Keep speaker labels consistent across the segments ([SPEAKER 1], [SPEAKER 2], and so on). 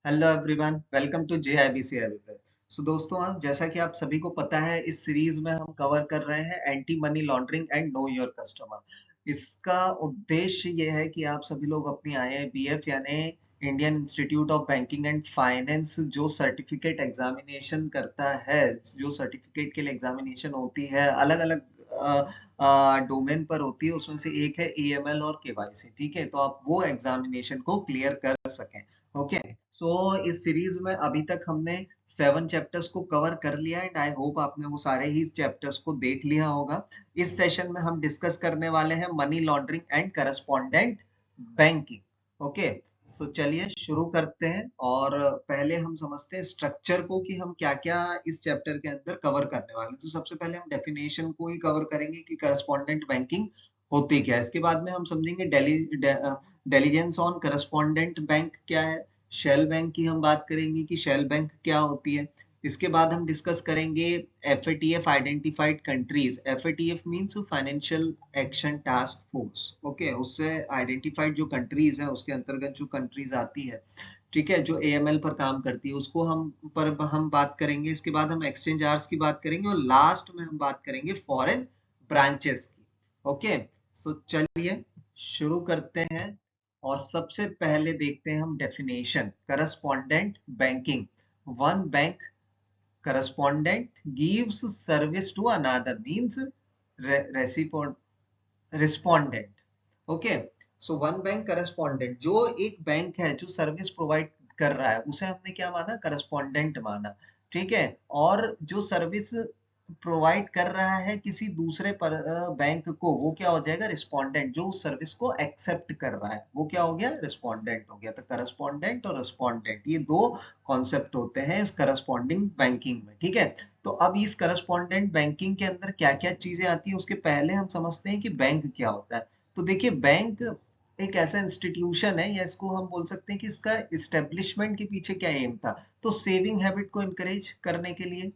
[SPEAKER 1] Hello everyone, welcome to JIBC everywhere. So दोस्तों, जैसा कि आप सभी को पता है, इस सीरीज में हम कवर कर रहे हैं anti money laundering and know your customer. इसका उद्देश्य ये है कि आप सभी लोग अपनी IIBF यानी Indian institute of banking and finance जो सर्टिफिकेट एग्जामिनेशन करता है, जो सर्टिफिकेट के लिए एग्जामिनेशन होती है, अलग अलग डोमेन पर होती है। उसमें से एक है AML और KYC। ठीक है, तो आप वो एग्जामिनेशन को क्लियर कर सकें। ओके, सो इस सीरीज में अभी तक हमने 7 चैप्टर्स को कवर कर लिया एंड आई होप आपने वो सारे ही चैप्टर्स को देख लिया होगा। इस सेशन में हम डिस्कस करने वाले हैं money laundering and correspondent banking. Okay, so चलिए शुरू करते हैं। और पहले हम समझते हैं स्ट्रक्चर को कि हम क्या क्या इस चैप्टर के अंदर कवर करने वाले हैं। तो सबसे पहले हम डेफिनेशन को ही कवर करेंगे कि करस्पॉन्डेंट बैंकिंग होती क्या है। इसके बाद में हम समझेंगे डिलीजेंस ऑन करस्पॉन्डेंट बैंक क्या है। शेल बैंक की हम बात करेंगे कि शेल बैंक क्या होती है। इसके बाद हम डिस्कस करेंगे FATF identified countries. FATF means financial action task force. Okay, उससे आइडेंटिफाइड जो कंट्रीज है उसके अंतर्गत जो कंट्रीज आती है, ठीक है, जो AML पर काम करती है, उसको हम बात करेंगे। इसके बाद हम एक्सचेंज आवर्स की बात करेंगे और लास्ट में हम बात करेंगे फॉरेन ब्रांचेस की। ओके, सो चलिए शुरू करते हैं। और सबसे पहले देखते हैं हम definition correspondent banking. One bank correspondent gives service to another means respondent. Okay, so one bank correspondent, जो एक बैंक है जो सर्विस प्रोवाइड कर रहा है, उसे हमने क्या माना, करस्पॉन्डेंट माना। ठीक है, और जो सर्विस प्रोवाइड कर रहा है किसी दूसरे बैंक को, वो क्या हो जाएगा, रिस्पोंडेंट। जो उस सर्विस को एक्सेप्ट कर रहा है वो क्या हो गया, रिस्पोंडेंट हो गया। तो करस्पॉन्डेंट और रिस्पोंडेंट ये दो कॉन्सेप्ट होते हैं इस करस्पॉन्डिंग बैंकिंग में। ठीक है, तो अब इस करस्पॉन्डेंट बैंकिंग के अंदर क्या क्या चीजें आती है, उसके पहले हम समझते हैं कि बैंक क्या होता है। तो देखिए, बैंक एक ऐसा इंस्टीट्यूशन है, या इसको हम बोल सकते हैं कि इसका इस्टेब्लिशमेंट के पीछे क्या एम था। तो सेविंग हैबिट को इनकरेज करने के लिए,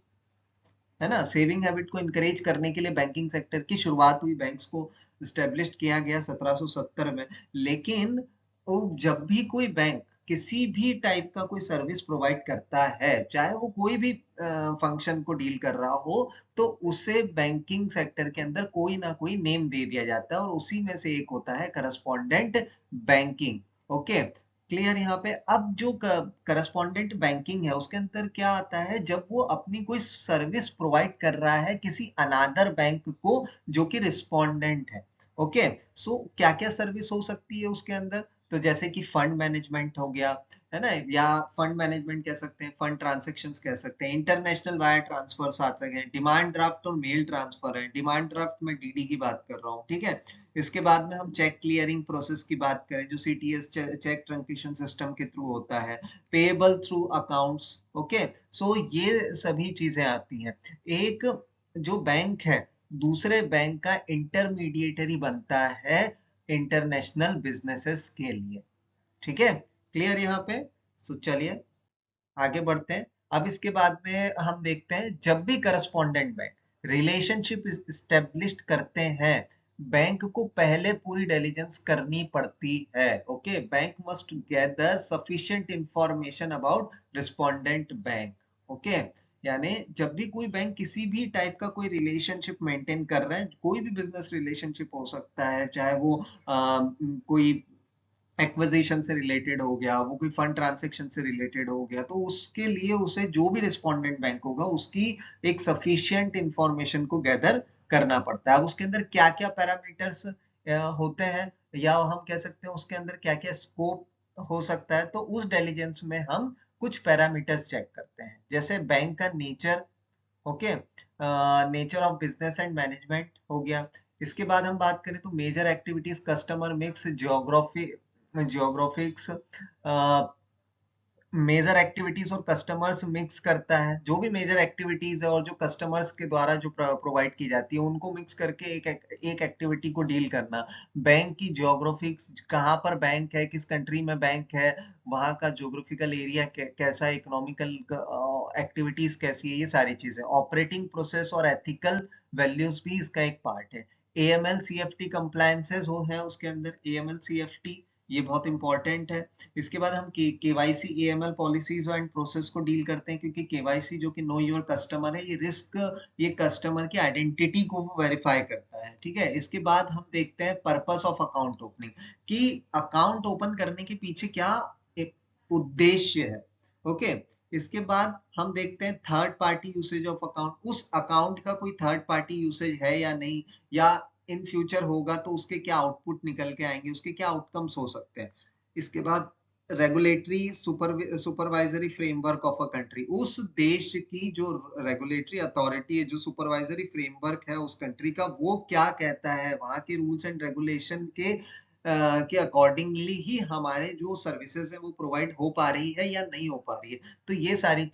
[SPEAKER 1] है ना, सेविंग हैबिट को इनकरेज करने के लिए बैंकिंग सेक्टर की शुरुआत हुई। बैंक्स को स्टेब्लिश किया गया 1770 में। लेकिन वो जब भी कोई बैंक किसी भी टाइप का कोई सर्विस प्रोवाइड करता है, चाहे वो कोई भी फंक्शन को डील कर रहा हो, तो उसे बैंकिंग सेक्टर के अंदर कोई ना कोई नेम दे दिया जाता है, और उसी में से एक होता है करस्पॉन्डेंट बैंकिंग। ओके, क्लियर यहाँ पे। अब जो करस्पॉन्डेंट बैंकिंग है उसके अंदर क्या आता है, जब वो अपनी कोई सर्विस प्रोवाइड कर रहा है किसी अनादर बैंक को जो कि रिस्पोंडेंट है। ओके, सो क्या क्या सर्विस हो सकती है उसके अंदर। तो जैसे कि फंड मैनेजमेंट हो गया, है ना, या फंड मैनेजमेंट कह सकते हैं, फंड ट्रांजेक्शन्स कह सकते हैं, इंटरनेशनल वायर ट्रांसफर आ सकते हैं, डिमांड ड्राफ्ट और मेल ट्रांसफर है। डिमांड ड्राफ्ट में DD की बात कर रहा हूँ। ठीक है, इसके बाद में हम चेक क्लियरिंग प्रोसेस की बात करें, जो CTS चेक ट्रांजिशन सिस्टम के थ्रू होता है, पेएबल थ्रू अकाउंट्स। ओके, सो ये सभी चीजें आती हैं। एक जो बैंक है दूसरे बैंक का इंटरमीडिएटरी बनता है इंटरनेशनल बिजनेसेस के लिए। ठीक है, क्लियर यहाँ पे। सो चलिए आगे बढ़ते हैं। अब इसके बाद में हम देखते हैं, जब भी करस्पॉन्डेंट बैंक रिलेशनशिप स्टेब्लिश करते हैं, बैंक को पहले पूरी डिलीजेंस करनी पड़ती है। Okay, bank must gather sufficient information about respondent bank. Okay, यानी जब भी कोई बैंक किसी भी टाइप का कोई रिलेशनशिप मेंटेन कर रहा है, कोई भी बिजनेस रिलेशनशिप हो सकता है, चाहे वो कोई एक्विजिशन से रिलेटेड हो गया, वो कोई फंड ट्रांजैक्शन से रिलेटेड हो गया, तो उसके लिए उसे जो भी रिस्पोंडेंट बैंक होगा उसकी एक सफिशिएंट इंफॉर्मेशन को गैदर करना पड़ता है। अब उसके अंदर क्या क्या पैरामीटर्स होते हैं, या हम कह सकते हैं उसके अंदर क्या क्या स्कोप हो सकता है, तो उस डिलीजेंस में हम कुछ पैरामीटर्स चेक करते हैं। जैसे बैंक का nature, okay, nature of business and management हो गया। इसके बाद हम बात करें तो major activities, customer mix, geographics, major activities और कस्टमर्स मिक्स करता है। जो भी मेजर एक्टिविटीज है और जो कस्टमर्स के द्वारा जो प्रोवाइड की जाती है, उनको मिक्स करके एक एक्टिविटी को डील करना। बैंक की जियोग्राफिक्स, कहाँ पर बैंक है, किस कंट्री में बैंक है, वहाँ का ज्योग्राफिकल एरिया कैसा, इकोनॉमिकल एक्टिविटीज कैसी है, ये सारी चीजें। ऑपरेटिंग प्रोसेस और एथिकल वैल्यूज भी इसका एक पार्ट है। AML CFT कंप्लायंसेस हो है उसके अंदर, AML CFT ये बहुत इंपॉर्टेंट है। इसके बाद हम KYC AML policies and process को डील करते हैं, क्योंकि केवाईसी जो कि नो योर कस्टमर है, ये रिस्क, ये कस्टमर की आइडेंटिटी को वेरीफाई करता है। ठीक है, इसके बाद हम देखते हैं पर्पस ऑफ अकाउंट ओपनिंग, कि अकाउंट ओपन करने के पीछे क्या एक उद्देश्य है। ओके, इसके बाद हम देखते हैं third party usage of account, उस अकाउंट का कोई थर्ड पार्टी यूसेज है या नहीं, या इन फ्यूचर होगा तो उसके क्या आउटपुट निकल के आएंगे, उसके क्या आउटकम्स हो सकते हैं। इसके बाद regulatory supervisory framework of a country, उस देश की जो रेगुलेटरी अथॉरिटी है, जो सुपरवाइजरी फ्रेमवर्क है उस कंट्री का, वो क्या कहता है, वहां के रूल्स एंड रेगुलेशन के अकॉर्डिंगली ही हमारे जो सर्विसेज है वो प्रोवाइड हो पा रही है या नहीं हो पा रही है। तो ये सारी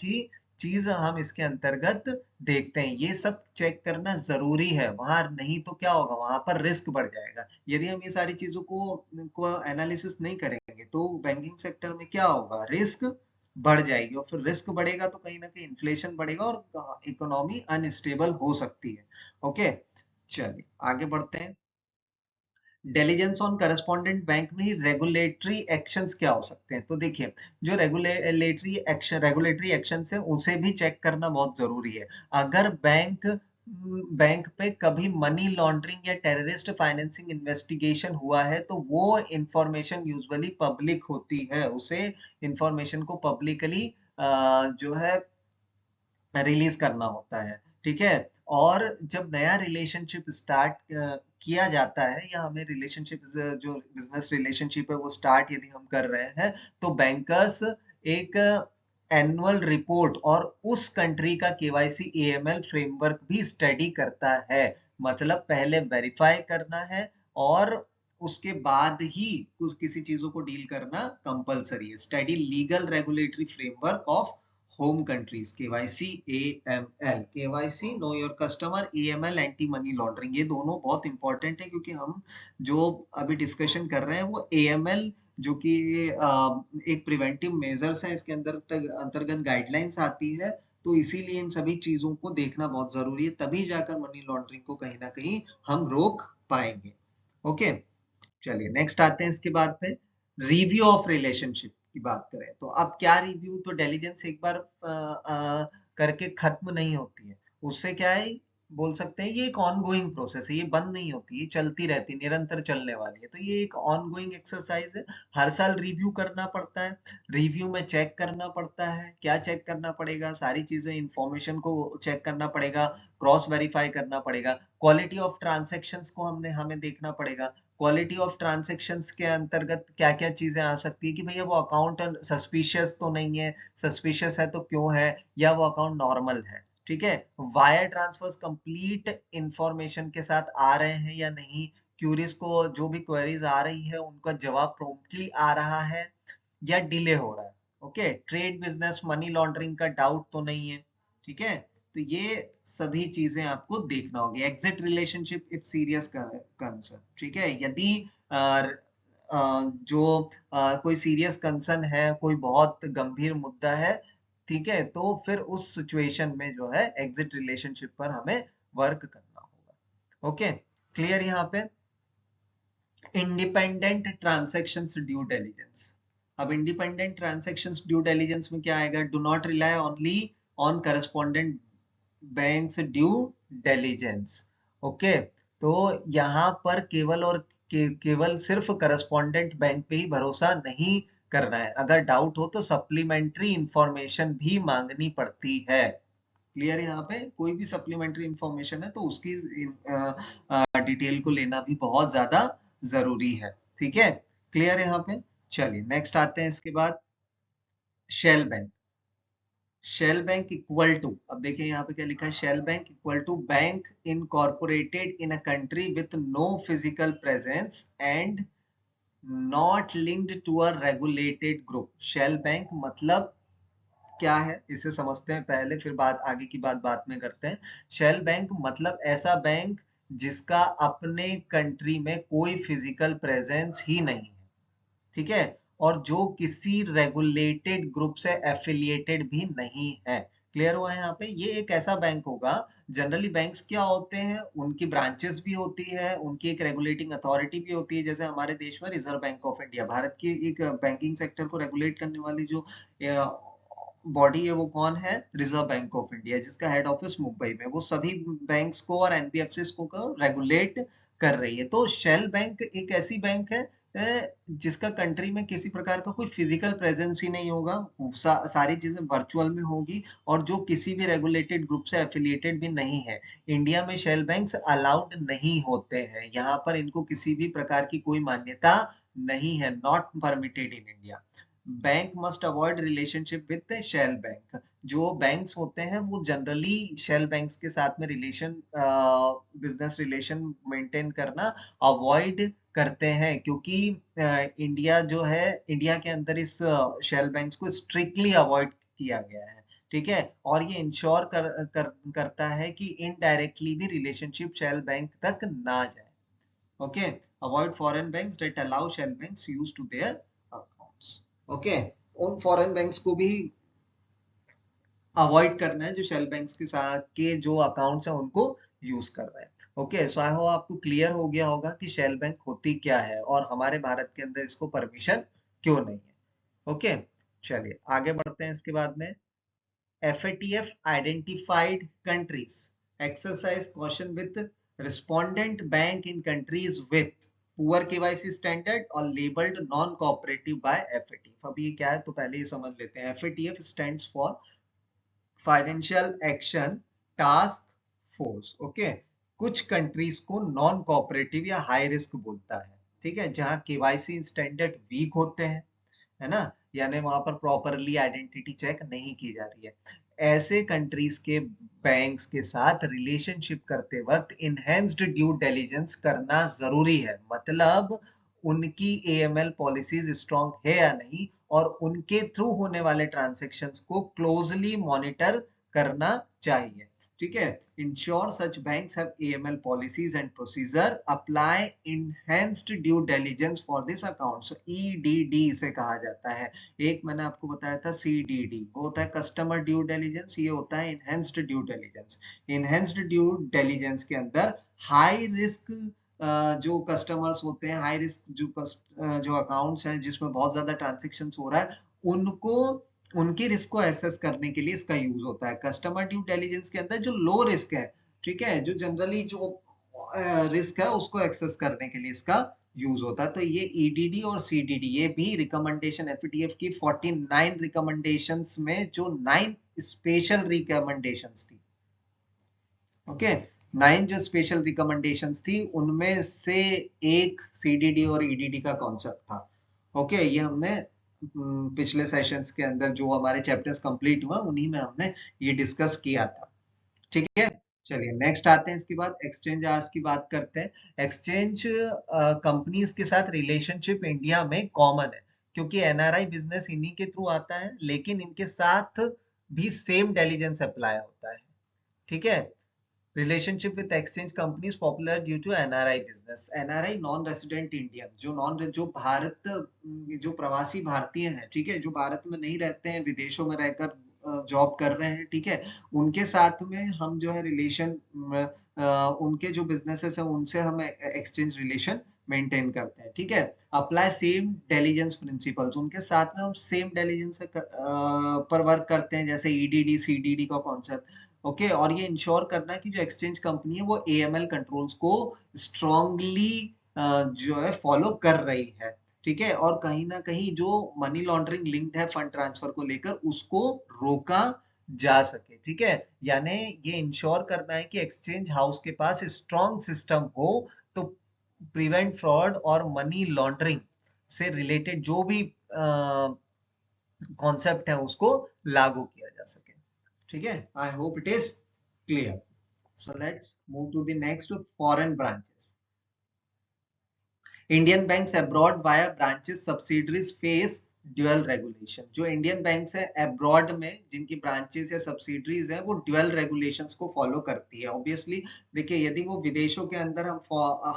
[SPEAKER 1] चीज हम इसके अंतर्गत देखते हैं। ये सब चेक करना जरूरी है, वहां नहीं तो क्या होगा, वहां पर रिस्क बढ़ जाएगा। यदि हम ये सारी चीजों को एनालिसिस नहीं करेंगे तो बैंकिंग सेक्टर में क्या होगा, रिस्क बढ़ जाएगी, और फिर रिस्क बढ़ेगा तो कहीं ना कहीं इन्फ्लेशन बढ़ेगा और इकोनॉमी अनस्टेबल हो सकती है। ओके, चलिए आगे बढ़ते हैं। डिलीजेंस ऑन करस्पॉन्डेंट बैंक में ही रेगुलेटरी एक्शंस क्या हो सकते हैं। तो देखिए, जो रेगुलेटरी एक्शन है उसे भी चेक करना बहुत जरूरी है। अगर बैंक पे कभी मनी लॉन्ड्रिंग या टेररिस्ट फाइनेंसिंग इन्वेस्टिगेशन हुआ है तो वो इंफॉर्मेशन यूजुअली पब्लिक होती है, उसे इंफॉर्मेशन को पब्लिकली जो है रिलीज करना होता है। ठीक है, और जब नया रिलेशनशिप स्टार्ट किया जाता है, या हमें रिलेशनशिप, जो बिजनेस रिलेशनशिप है वो स्टार्ट यदि हम कर रहे हैं, तो बैंकर्स एक एनुअल रिपोर्ट और उस कंट्री का केवाईसी एएमएल फ्रेमवर्क भी स्टडी करता है। मतलब पहले वेरीफाई करना है, और उसके बाद ही कुछ किसी चीजों को डील करना कंपलसरी है। Study legal regulatory framework of home countries, KYC AML, KYC know your customer, AML anti money laundering, ये दोनों बहुत इंपॉर्टेंट है, क्योंकि हम जो अभी डिस्कशन कर रहे हैं वो एएमएल, जो कि एक प्रिवेंटिव मेजर्स है, इसके अंतर्गत गाइडलाइंस आती है। तो इसीलिए इन सभी चीजों को देखना बहुत जरूरी है, तभी जाकर मनी लॉन्ड्रिंग को कहीं ना कहीं हम रोक पाएंगे। ओके, चलिए नेक्स्ट आते हैं इसके बाद पे, रिव्यू ऑफ रिलेशनशिप की बात करें तो अब क्या रिव्यू, तो डिलीजेंस एक बार करके खत्म नहीं होती है, उससे क्या है, बोल सकते हैं ये एक ऑनगोइंग प्रोसेस है, ये बंद नहीं होती, ये चलती रहती, निरंतर चलने वाली है। तो ये एक ऑनगोइंग एक्सरसाइज है, हर साल रिव्यू करना पड़ता है। रिव्यू में चेक करना पड़ता है, क्या चेक करना पड़ेगा, सारी चीजें, इंफॉर्मेशन को चेक करना पड़ेगा, क्रॉस वेरीफाई करना पड़ेगा, क्वालिटी ऑफ ट्रांजेक्शंस को हमें देखना पड़ेगा। क्वालिटी ऑफ ट्रांजेक्शन्स के अंतर्गत क्या क्या चीजें आ सकती है, कि भैया वो अकाउंट सस्पिशियस तो नहीं है, सस्पिशियस है तो क्यों है, या वो अकाउंट नॉर्मल है। ठीक है, वायर ट्रांसफर्स कंप्लीट इंफॉर्मेशन के साथ आ रहे हैं या नहीं, क्यूरीज को जो भी क्वेरीज आ रही है उनका जवाब प्रॉम्प्टली आ रहा है या डिले हो रहा है। Okay, trade business money laundering का डाउट तो नहीं है। ठीक है, तो ये सभी चीजें आपको देखना होगी। Exit relationship if serious concern, ठीक है, यदि जो कोई सीरियस कंसर्न है, कोई बहुत गंभीर मुद्दा है, ठीक है, तो फिर उस सिचुएशन में जो है एग्जिट रिलेशनशिप पर हमें वर्क करना होगा। ओके, क्लियर यहाँ पे। इंडिपेंडेंट ट्रांसैक्शंस ड्यू डिलिजेंस, अब इंडिपेंडेंट ट्रांसैक्शंस ड्यू डिलिजेंस में क्या आएगा, do not rely only on correspondent banks due diligence. Okay, तो यहाँ पर केवल सिर्फ करस्पॉन्डेंट बैंक पे ही भरोसा नहीं करना है, अगर डाउट हो तो सप्लीमेंट्री इंफॉर्मेशन भी मांगनी पड़ती है। क्लियर है, यहाँ पे कोई भी सप्लीमेंट्री इंफॉर्मेशन है तो उसकी डिटेल को लेना भी बहुत ज्यादा जरूरी है। ठीक है, क्लियर है यहाँ पे। चलिए नेक्स्ट आते हैं इसके बाद, shell bank. Shell bank equal to, अब देखिए यहाँ पे क्या लिखा है, shell bank equal to bank incorporated in a country with no physical presence and not linked to a regulated group. Shell bank मतलब क्या है, इसे समझते हैं पहले, फिर बात आगे की बात में करते हैं। शेल बैंक मतलब ऐसा बैंक जिसका अपने कंट्री में कोई फिजिकल प्रेजेंस ही नहीं है। ठीक है, और जो किसी रेगुलेटेड ग्रुप से एफिलिएटेड भी नहीं है। क्लियर हुआ है यहाँ पे? ये एक ऐसा बैंक होगा, जनरली बैंक्स क्या होते हैं, उनकी ब्रांचेस भी होती है, उनकी एक रेगुलेटिंग अथॉरिटी भी होती है, जैसे हमारे देश में reserve bank of India, Bharat की एक बैंकिंग सेक्टर को रेगुलेट करने वाली जो बॉडी है वो कौन है? रिजर्व बैंक ऑफ इंडिया, जिसका हेड ऑफिस मुंबई में, वो सभी बैंक्स को और एनबीएफसी को रेगुलेट कर रही है। तो शेल बैंक एक ऐसी बैंक है जिसका कंट्री में किसी प्रकार का कोई फिजिकल प्रेजेंस ही नहीं होगा, सारी चीजें वर्चुअल में होगी, और जो किसी भी रेगुलेटेड ग्रुप से एफिलिएटेड भी नहीं है। इंडिया में शेल बैंक्स अलाउड नहीं होते हैं, यहाँ पर इनको किसी भी प्रकार की कोई मान्यता नहीं है, not permitted in India. Bank must avoid relationship with shell bank. जो बैंक्स होते हैं वो जनरली शेल बैंक्स के साथ में रिलेशन, बिजनेस रिलेशन मेंटेन करना अवॉइड करते हैं, क्योंकि इंडिया जो है, इंडिया के अंदर इस शेल बैंक्स को स्ट्रिक्टली अवॉइड किया गया है। ठीक है, और ये इंश्योर करता है कि इनडायरेक्टली भी रिलेशनशिप शेल बैंक तक ना जाए। Okay, avoid foreign banks that allow shell banks use to their accounts. Okay, उन फॉरेन बैंक्स को भी अवॉइड करना है जो शेल बैंक्स के साथ के जो अकाउंट्स हैं उनको यूज कर रहे हैं। ओके, सो आई होप आपको क्लियर हो गया होगा कि शेल बैंक होती क्या है और हमारे भारत के अंदर इसको परमिशन क्यों नहीं है। ओके, चलिए आगे बढ़ते हैं। इसके बाद में FATF identified countries exercise caution with respondent bank in countries with poor KYC standard or labeled non-cooperative by FATF। अब ये क्या है तो पहले ये समझ लेते हैं। FATF stands for financial action task force. Okay, कुछ कंट्रीज को नॉन कोऑपरेटिव या हाई रिस्क बोलता है, ठीक है, जहां केवाईसी स्टैंडर्ड वीक होते हैं, है ना, यानी वहां पर प्रॉपरली आइडेंटिटी चेक नहीं की जा रही है। ऐसे कंट्रीज के बैंक्स के साथ रिलेशनशिप करते वक्त इनहेंस्ड ड्यू डिलिजेंस करना जरूरी है, मतलब उनकी एएमएल पॉलिसीज स्ट्रांग है या नहीं, और उनके थ्रू होने वाले ट्रांजैक्शंस को क्लोजली मॉनिटर करना चाहिए। ठीक है, ensure such banks have AML policies and procedure, apply enhanced due diligence for this account. So EDD इसे कहा जाता है। एक मैंने आपको बताया था सीडीडी, वो होता है कस्टमर ड्यू डिलिजेंस, ये होता है enhanced due diligence. Enhanced due diligence के अंदर हाई रिस्क जो कस्टमर्स होते हैं, हाई रिस्क जो अकाउंट्स हैं जिसमें बहुत ज्यादा ट्रांजेक्शन हो रहा है, उनको उनकी रिस्क को एसेस करने के लिए इसका यूज होता है। कस्टमर ड्यू डिलिजेंस के अंदर जो लो रिस्क है, ठीक है, जो जनरली जो रिस्क है उसको एक्सेस करने के लिए इसका यूज होता है। तो ये ईडीडी और सीडीडी, ये भी रिकमेंडेशन एफएटीएफ की 49 रिकमेंडेशंस में जो 9 स्पेशल रिकमेंडेशंस थी। ओके, 9 जो स्पेशल रिकमेंडेशंस थी उनमें से एक सीडीडी और ईडीडी का कॉन्सेप्ट था। ओके, ये हमने पिछले सेशंस के अंदर जो हमारे चैप्टर्स कंप्लीट हुआ उन्हीं में हमने ये डिस्कस किया था। ठीक है, चलिए नेक्स्ट आते हैं। इसके बाद एक्सचेंज आवर्स की बात करते हैं। एक्सचेंज कंपनीज के साथ रिलेशनशिप इंडिया में कॉमन है, क्योंकि एनआरआई बिजनेस इन्हीं के थ्रू आता है, लेकिन इनके साथ भी सेम डिलिजेंस अप्लाई होता है। ठीक है, relationship with exchange companies popular due to NRI business. NRI non resident Indian, जो भारत, जो प्रवासी भारतीय हैं, ठीक है, जो भारत में नहीं रहते हैं, विदेशों में रहकर जॉब कर रहे हैं, ठीक है, उनके साथ में हम जो है रिलेशन, उनके जो बिजनेसेस हैं उनसे हम एक्सचेंज रिलेशन मेंटेन करते हैं। ठीक है, अप्लाई सेम डिलिजेंस प्रिंसिपल्स, उनके साथ में हम सेम डिलिजेंस पर वर्क करते हैं, जैसे ईडीडी सीडीडी का कॉन्सेप्ट। ओके, और ये इंश्योर करना कि जो एक्सचेंज कंपनी है वो एएमएल कंट्रोल्स को स्ट्रांगली जो है फॉलो कर रही है। ठीक है, और कहीं ना कहीं जो मनी लॉन्ड्रिंग लिंक्ड है फंड ट्रांसफर को लेकर, उसको रोका जा सके। ठीक है, यानी ये इंश्योर करना है कि एक्सचेंज हाउस के पास स्ट्रॉन्ग सिस्टम हो, तो प्रिवेंट फ्रॉड और मनी लॉन्ड्रिंग से रिलेटेड जो भी कॉन्सेप्ट है उसको लागू किया जा सके। ठीक है, I hope it is clear. So let's move to the next, foreign branches. Indian banks abroad via branches subsidiaries face dual regulation. जो इंडियन बैंक्स है अब्रॉड में जिनकी ब्रांचेस या सब्सिडरीज हैं वो ड्यूअल रेगुलेशंस को फॉलो करती है। ऑब्वियसली देखिए यदि वो विदेशों के अंदर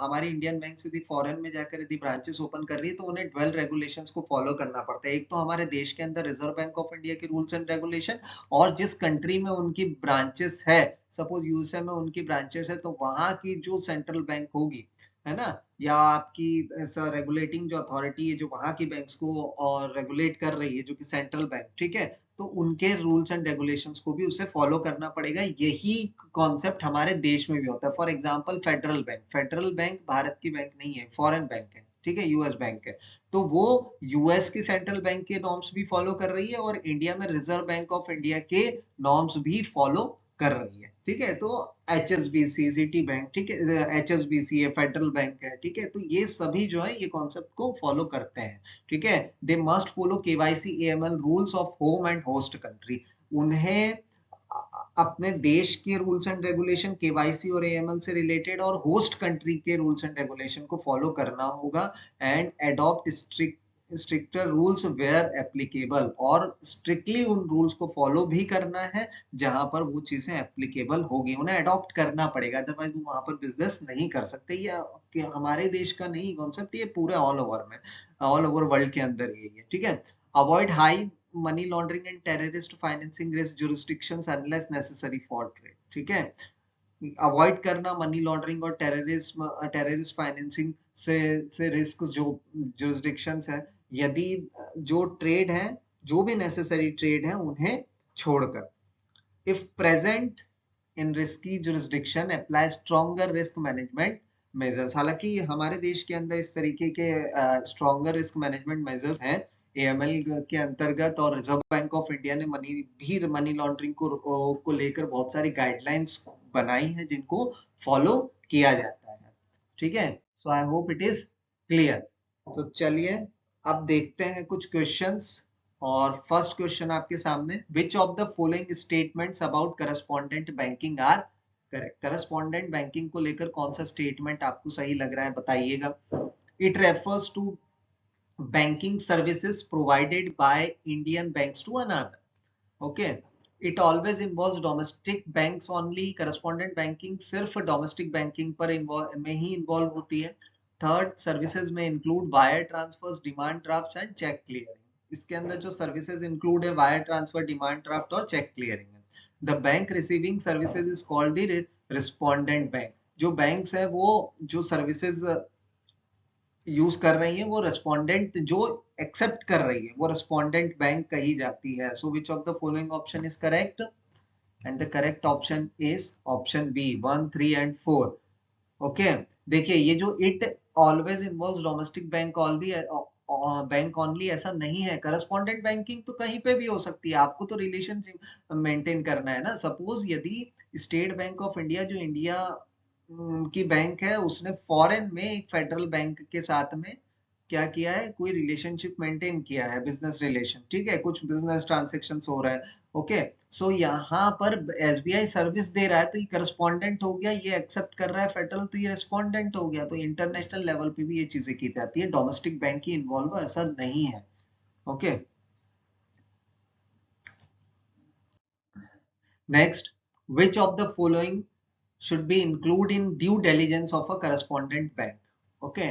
[SPEAKER 1] हमारी इंडियन बैंक यदि फॉरेन में जाकर यदि ब्रांचेस ओपन कर रही है तो उन्हें ड्यूअल रेगुलेशंस को फॉलो करना पड़ता है। एक तो हमारे देश के अंदर रिजर्व बैंक ऑफ इंडिया के रूल्स एंड रेगुलेशन, और जिस कंट्री में उनकी ब्रांचेस है, सपोज यूएसए में उनकी ब्रांचेस है तो वहां की जो सेंट्रल बैंक होगी, है ना, या आपकी रेगुलेटिंग जो अथॉरिटी है जो वहां की बैंक्स को और रेगुलेट कर रही है जो कि सेंट्रल बैंक, ठीक है, तो उनके रूल्स एंड रेगुलेशंस को भी उसे फॉलो करना पड़ेगा। यही कॉन्सेप्ट हमारे देश में भी होता है। For example federal bank, federal bank Bharat की बैंक नहीं है, फॉरेन बैंक है, ठीक है, यूएस बैंक है, तो वो यूएस की सेंट्रल बैंक के नॉर्म्स भी फॉलो कर रही है और इंडिया में रिजर्व बैंक ऑफ इंडिया के नॉर्म्स भी फॉलो कर रही है, ठीक है। तो HSBC, सिटी बैंक, ठीक है, HSBC है, फेडरल बैंक है, ठीक है, तो ये सभी जो है ये कॉन्सेप्ट को फॉलो करते हैं, ठीक है। They must follow KYC AML rules of home and host country. उन्हें अपने देश के रूल्स एंड रेगुलेशन KYC और AML से रिलेटेड और होस्ट कंट्री के रूल्स एंड रेगुलेशन को फॉलो करना होगा and adopt stricter rules where applicable, और स्ट्रिक्टली उन रूल्स को फॉलो भी करना है जहां पर वो चीजें एप्लीकेबल होगी, उन्हें अडॉप्ट करना पड़ेगा, अदरवाइज वो वहां पर बिजनेस नहीं कर सकते। ये कि हमारे देश का नहीं कॉन्सेप्ट, ये पूरे ऑल ओवर में, ऑल ओवर वर्ल्ड के अंदर यही है, ठीक है। Avoid high money laundering and terrorist financing risk jurisdictions unless necessary for trade, ठीक है। अवॉइड करना मनी लॉन्ड्रिंग और टेररिस्ट फाइनेंसिंग से रिस्क जो जुरिस्डिक्शंस है, यदि जो ट्रेड है, जो भी नेसेसरी ट्रेड है उन्हें छोड़कर। If present in risky jurisdiction apply stronger risk management measures. हालांकि हमारे देश के अंदर इस तरीके के स्ट्रॉन्गर रिस्क मैनेजमेंट मेजर्स हैं AML के अंतर्गत, और रिजर्व बैंक ऑफ इंडिया ने मनी लॉन्ड्रिंग को लेकर बहुत सारी गाइडलाइंस बनाई हैं जिनको फॉलो किया जाता है, ठीक है। So I hope it is clear. तो चलिए अब देखते हैं कुछ क्वेश्चंस, और फर्स्ट क्वेश्चन आपके सामने, which of the following statements about correspondent banking are correct. Correspondent banking को लेकर कौन सा स्टेटमेंट आपको सही लग रहा है बताइएगा। It refers to banking services provided by Indian banks to another. Okay. It always involves domestic banks only. Correspondent banking सिर्फ domestic banking पर में ही involve होती है। थर्ड, सर्विसेज में include wire transfers, demand draft and cheque clearing. इसके अंदर जो services include है वायर ट्रांसफर, डिमांड ड्राफ्ट और चेक क्लियरिंग है। The bank receiving services is called the respondent bank. जो बैंक्स है वो जो सर्विसेज यूज कर रही है वो रेस्पोंडेंट, जो एक्सेप्ट कर रही है वो रेस्पोंडेंट बैंक कही जाती है। So which of the following option is correct, and the correct option is option B 1, 3 and 4। Okay, देखिए ये जो it always involves domestic bank only ऐसा नहीं है। करस्पॉन्डेंट बैंकिंग तो कहीं पे भी हो सकती है, आपको तो रिलेशनशिप मेंटेन करना है ना। सपोज यदि स्टेट बैंक ऑफ इंडिया जो इंडिया की बैंक है उसने फॉरेन में एक फेडरल बैंक के साथ में क्या किया है, कोई रिलेशनशिप मेंटेन किया है, बिजनेस रिलेशन, ठीक है, कुछ बिजनेस ट्रांजेक्शन हो रहा है। ओके, सो यहाँ पर SBI सर्विस दे रहा है तो ये करस्पॉन्डेंट हो गया, ये एक्सेप्ट कर रहा है फेडरल तो ये रेस्पोंडेंट हो गया। तो इंटरनेशनल लेवल पे भी ये चीजें की जाती है, डोमेस्टिक बैंक ही इन्वॉल्व ऐसा नहीं है। Okay, next, which of the following should be included in due diligence of a correspondent bank. Okay,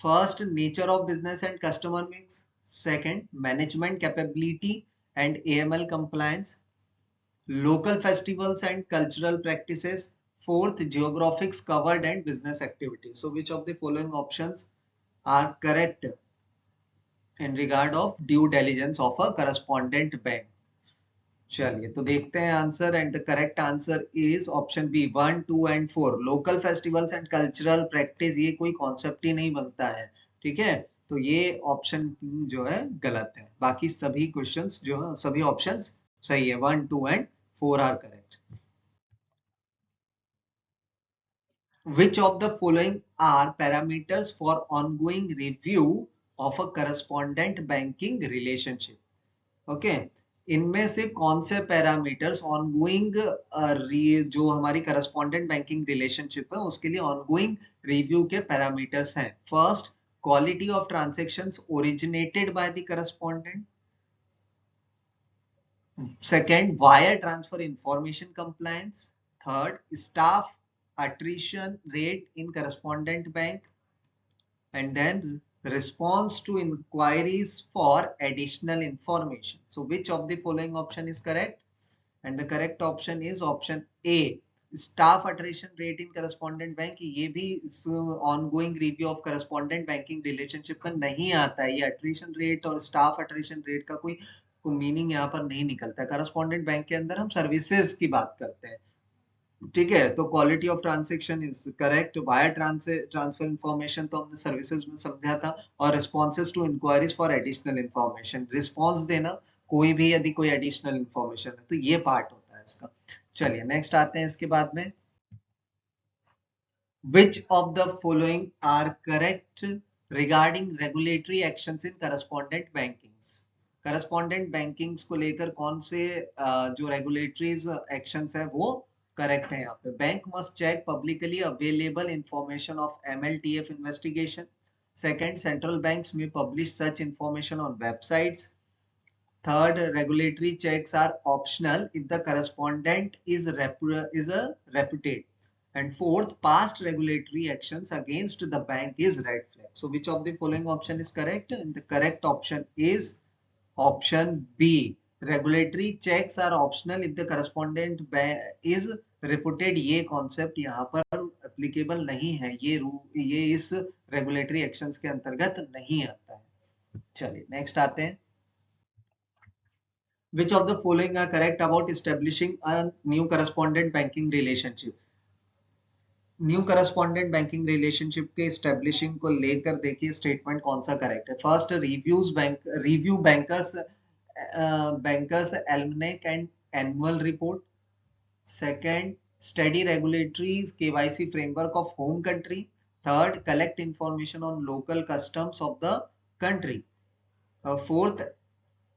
[SPEAKER 1] first, nature of business and customer mix. Second, management capability and AML compliance. Local festivals and cultural practices. Fourth, geographics covered and business activities. So which of the following options are correct in regard of due diligence of a correspondent bank? चलिए तो देखते हैं answer, and the correct answer is option B 1, 2 and 4। Local festivals and cultural practice ये कोई concept ही नहीं बनता है, ठीक है। तो ये ऑप्शन जो है गलत है, बाकी सभी क्वेश्चंस जो है सभी ऑप्शंस सही है, 1, 2 and 4 are correct. Which of the following are parameters for ongoing review of a correspondent banking relationship? Okay, इनमें से कौन से पैरामीटर्स ऑनगोइंग जो हमारी करस्पॉन्डेंट बैंकिंग रिलेशनशिप है उसके लिए ऑनगोइंग रिव्यू के पैरामीटर्स हैं। First, quality of transactions originated by the correspondent. Second, wire transfer information compliance. Third, staff attrition rate in correspondent bank. And then response to inquiries for additional information. So which of the following option is correct? And the correct option is option A. Staff attrition rate in correspondent bank, ये भी ongoing review of correspondent banking relationship में नहीं आता है. ये attrition rate और staff attrition rate का कोई मीनिंग यहाँ पर नहीं निकलता है. correspondent बैंक के अंदर हम सर्विसेज की बात करते हैं. ठीक है, तो quality of transaction is correct. Wire transfer information तो हमने सर्विसेज में समझा था. और responses to inquiries for additional information, response देना कोई भी यदि कोई एडिशनल इंफॉर्मेशन है तो ये पार्ट होता है इसका. चलिए नेक्स्ट आते हैं इसके बाद में. Which of the following are correct regarding regulatory actions in correspondent bankings? correspondent bankings को लेकर कौन से जो रेगुलेटरी एक्शंस है वो करेक्ट है यहाँ पे. Bank must check publicly available information of MLTF investigation. Second, central banks may publish such information on websites. Third, regulatory checks are optional if the correspondent is a reputed. And fourth, past regulatory actions against the bank is red flag. So which of the following option is correct? And the correct option is option B. Regulatory checks are optional if the correspondent is reputed. ये concept यहाँ पर applicable नहीं है. ये इस regulatory actions के अंतर्गत नहीं आता है. चलिए नेक्स्ट आते हैं. Which of the following are correct about establishing a new correspondent banking relationship? New correspondent banking relationship के स्टेब्लिशिंग को लेकर देखिए स्टेटमेंट कौन सा करेक्ट है. First, review bankers almanac and annual report. Second, study regulatory KYC framework of home country. Third, collect information on local customs of the country. Fourth,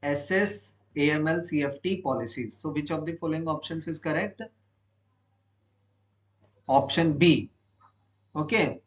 [SPEAKER 1] assess AML CFT policies. So which of the following options is correct? Option B. Okay.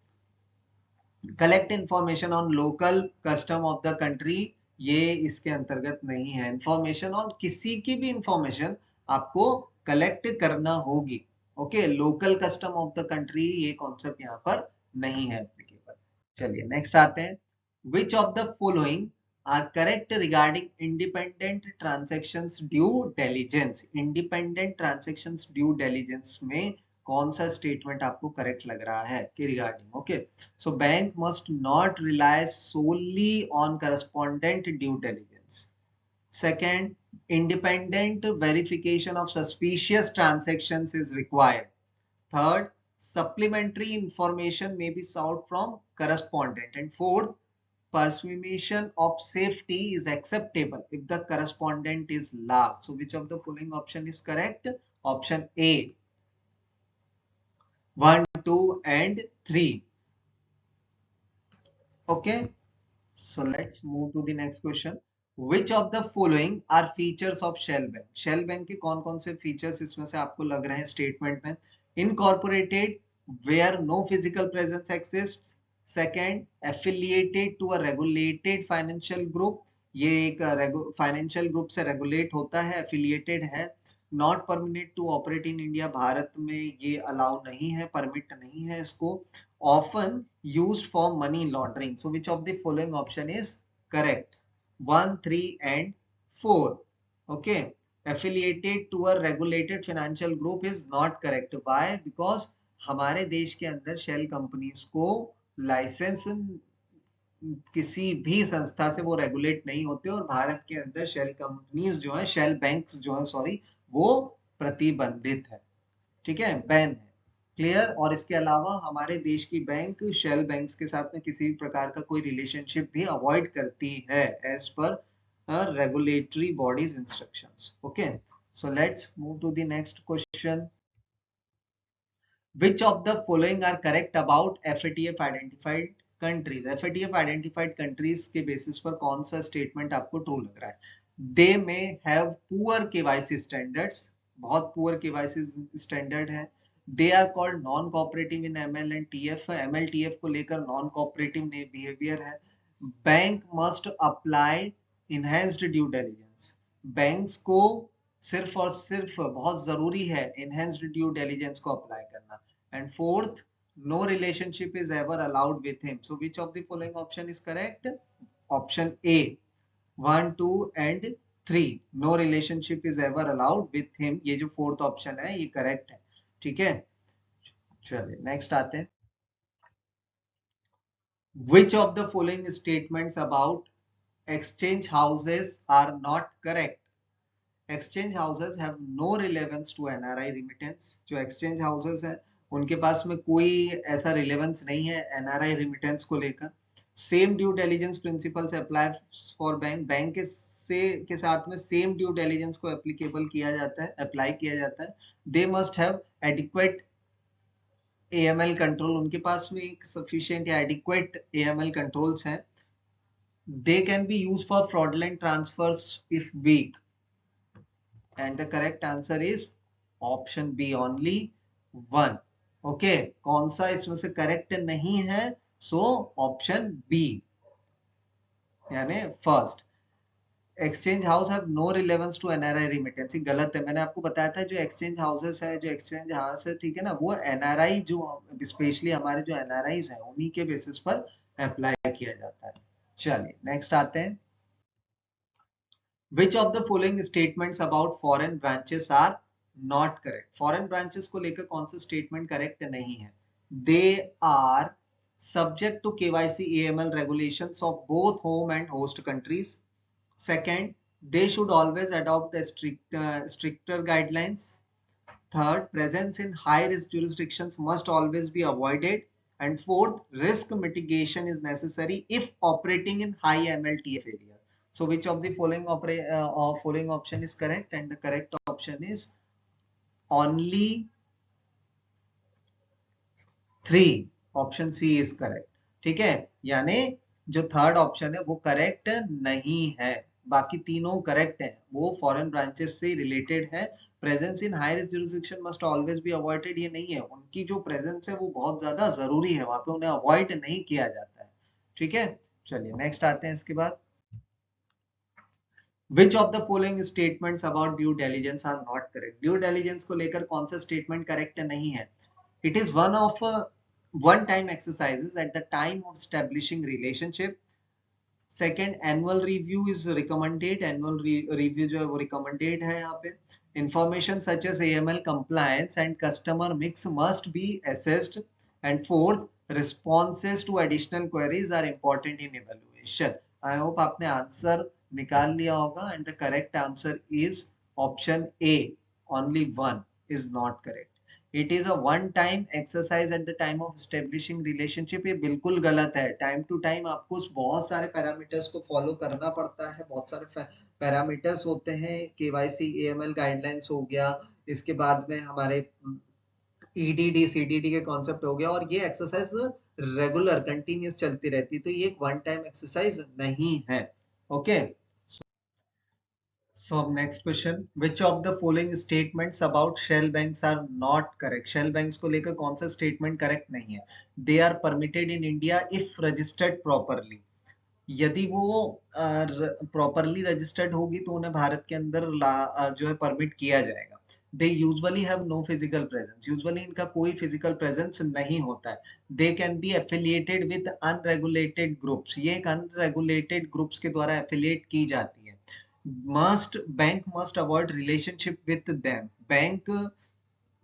[SPEAKER 1] Collect information on local custom of the country. ये इसके अंतर्गत नहीं है. Information on किसी की भी information आपको collect करना होगी. Okay, local custom of the country ये कॉन्सेप्ट यहाँ पर नहीं है एप्लीकेबल. चलिए नेक्स्ट आते हैं. Which of the following are correct regarding independent transactions due diligence. Independent transactions due diligence में कौन सा स्टेटमेंट आपको करेक्ट लग रहा है कि regarding. Okay, so bank must not rely solely on correspondent due diligence. Second, independent verification of suspicious transactions is required. Third, supplementary information may be sought from correspondent. And fourth, persuasion of safety is acceptable if the correspondent is large. So which of the following option is correct? Option A. 1, 2 and 3. Okay, so let's move to the next question. Which of the following are features of shell bank? shell bank के कौन कौन से features इसमें से आपको लग रहे हैं स्टेटमेंट में? Incorporated where no physical presence exists. Second, affiliated to a regulated financial group. ये एक फाइनेंशियल ग्रुप से रेगुलेट होता है, एफिलिएटेड है. Not permitted to operate in India. Bharat में ये अलाउ नहीं है, परमिट नहीं है इसको. Often used for money laundering. So which of the following option is correct? 1, 3 and 4. Okay, affiliated to a regulated financial group is not correct. Why? Because हमारे देश के अंदर शेल कंपनीज को लाइसेंस किसी भी संस्था से वो रेगुलेट नहीं होते. और भारत के अंदर शेल कंपनीज जो है, शेल बैंक्स जो है सॉरी, वो प्रतिबंधित है. ठीक है, बैन है. क्लियर? और इसके अलावा हमारे देश की बैंक शेल बैंक्स के साथ में किसी भी प्रकार का कोई रिलेशनशिप भी अवॉइड करती है एज पर regulatory bodies instructions. Okay, so let's move to the next question. Which of the following are correct about FATF identified countries? FATF identified countries के बेसिस पर कौन सा स्टेटमेंट आपको ट्रू लग रहा है? They may have poor KYC standards. बहुत poor KYC standard है. They are called non cooperative in ML and TF. ML TF को लेकर नॉन कोऑपरेटिव बिहेवियर है। Bank must apply enhanced due diligence. Banks को सिर्फ और सिर्फ बहुत जरूरी है इनहेंस्ड ड्यू डिलिजेंस को अप्लाई करना। And fourth, no relationship is ever allowed with him. So which of the following option is correct? Option A 1, 2 and 3, no relationship is ever allowed with him. ये जो fourth option है ये correct है। ठीक है, चलिए next आते हैं। Which of the following statements about exchange houses are not correct? Exchange houses have no relevance to NRI remittance. जो exchange houses हैं उनके पास में कोई ऐसा relevance नहीं है NRI remittance को लेकर। Same due diligence principles apply for bank. Bank के साथ में same due diligence को applicable किया जाता है, apply किया जाता है। They must have adequate AML control. उनके पास में एक सफिशिएंट या एडिक्वेट AML कंट्रोल्स हैं। They can be used for fraudulent transfers if weak. And the correct answer is option B, only one. Okay, कौन सा इसमें से करेक्ट नहीं है? सो ऑप्शन बी यानी first. Exchange house have no relevance to NRI remittance. गलत है। मैंने आपको बताया था जो एक्सचेंज हाउसेस है, जो एक्सचेंज हाउस है, ठीक है ना, वो एनआरआई जो स्पेशली हमारे जो एनआरआईज हैं उन्हीं के बेसिस पर अप्लाई किया जाता है। चलिए नेक्स्ट आते हैं। Which of the following statements about foreign branches are not correct? Foreign branches को लेकर कौन सा statement correct नहीं है? They are subject to KYC AML regulations of both home and host countries. Second, they should always adopt the stricter guidelines. Third, presence in high risk jurisdictions must always be avoided. And fourth, risk mitigation is necessary if operating in high MLTF area. So which of the following option is correct? And the correct option is only 3. Option C is correct. ठीक है, यानी जो third option है वो correct नहीं है, बाकी तीनों करेक्ट है। वो फॉरेन ब्रांचेस से रिलेटेड है। Presence in high risk jurisdiction must always be avoided, ये नहीं है। उनकी जो प्रेजेंस है वो बहुत ज्यादा जरूरी है, वहां पे उन्हें अवॉइड नहीं किया जाता है। ठीक है, चलिए नेक्स्ट आते हैं इसके बाद। Which of the following statements about due diligence are not correct? Due diligence को लेकर कौन सा statement correct नहीं है? It is one of one-time exercises at the time of establishing relationship. Second, annual review is recommended. Annual review जो है वो recommended है यहाँ पे. Information such as AML compliance and customer mix must be assessed. And fourth, responses to additional queries are important in evaluation. I hope आपने answer निकाल लिया होगा। And the correct answer is option A, only one is not correct. It is a one time exercise at the time of establishing relationship. ये बिल्कुल गलत है। Time to time आपको बहुत सारे पैरामीटर्स को फॉलो करना पड़ता है। बहुत सारे पैरामीटर्स होते हैं। केवाईसी एएमएल गाइडलाइंस हो गया, इसके बाद में हमारे ईडीडी सीडीडी के कॉन्सेप्ट हो गया, और ये एक्सरसाइज रेगुलर कंटिन्यूस चलती रहती है। तो ये एक वन टाइम एक्सरसाइज नहीं है। Okay, So next question, which of the following statements about shell banks are not correct? Shell banks को लेकर कौन सा statement correct नहीं है? They are permitted in India if registered properly. यदि वो प्रॉपरली रजिस्टर्ड होगी तो उन्हें भारत के अंदर जो है परमिट किया जाएगा। They usually have no physical presence. Usually इनका कोई फिजिकल प्रेजेंस नहीं होता है। They can be affiliated with unregulated groups. ये एक अनरेगुलेटेड ग्रुप्स के द्वारा एफिलिएट की जाती है। Bank must avoid relationship with them. Bank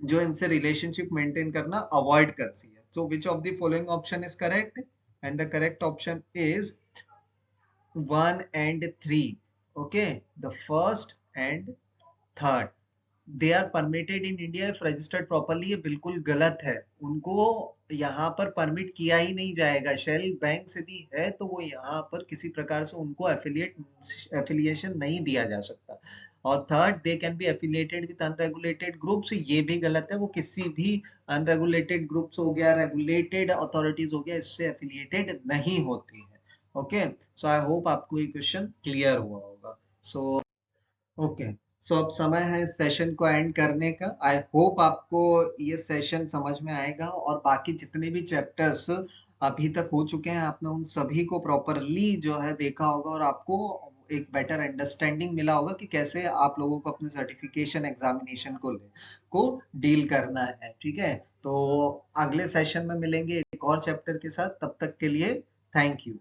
[SPEAKER 1] जो इनसे रिलेशनशिप मेंटेन करना अवॉइड करती है। So which of the following option is correct? And the correct option is 1 and 3. Okay, the first and third. They are permitted in India if registered properly. ये बिल्कुल गलत है। उनको यहाँ पर परमिट किया ही नहीं जाएगा। शेल बैंक यदि है तो वो यहाँ पर किसी प्रकार से उनको एफिलिएशन नहीं दिया जा सकता। और third, they can be affiliated with unregulated groups, ये भी गलत है। वो किसी भी अनरेगुलेटेड ग्रुप्स हो गया, रेगुलेटेड अथॉरिटीज हो गया, इससे एफिलिएटेड नहीं होती है। ओके, सो आई होप आपको ये क्वेश्चन क्लियर हुआ होगा। सो ओके, सो अब समय है इस सेशन को एंड करने का। आई होप आपको ये सेशन समझ में आएगा, और बाकी जितने भी चैप्टर्स अभी तक हो चुके हैं आपने उन सभी को प्रॉपरली जो है देखा होगा, और आपको एक बेटर अंडरस्टैंडिंग मिला होगा कि कैसे आप लोगों को अपने सर्टिफिकेशन एग्जामिनेशन को डील करना है। ठीक है, तो अगले सेशन में मिलेंगे एक और चैप्टर के साथ। तब तक के लिए थैंक यू।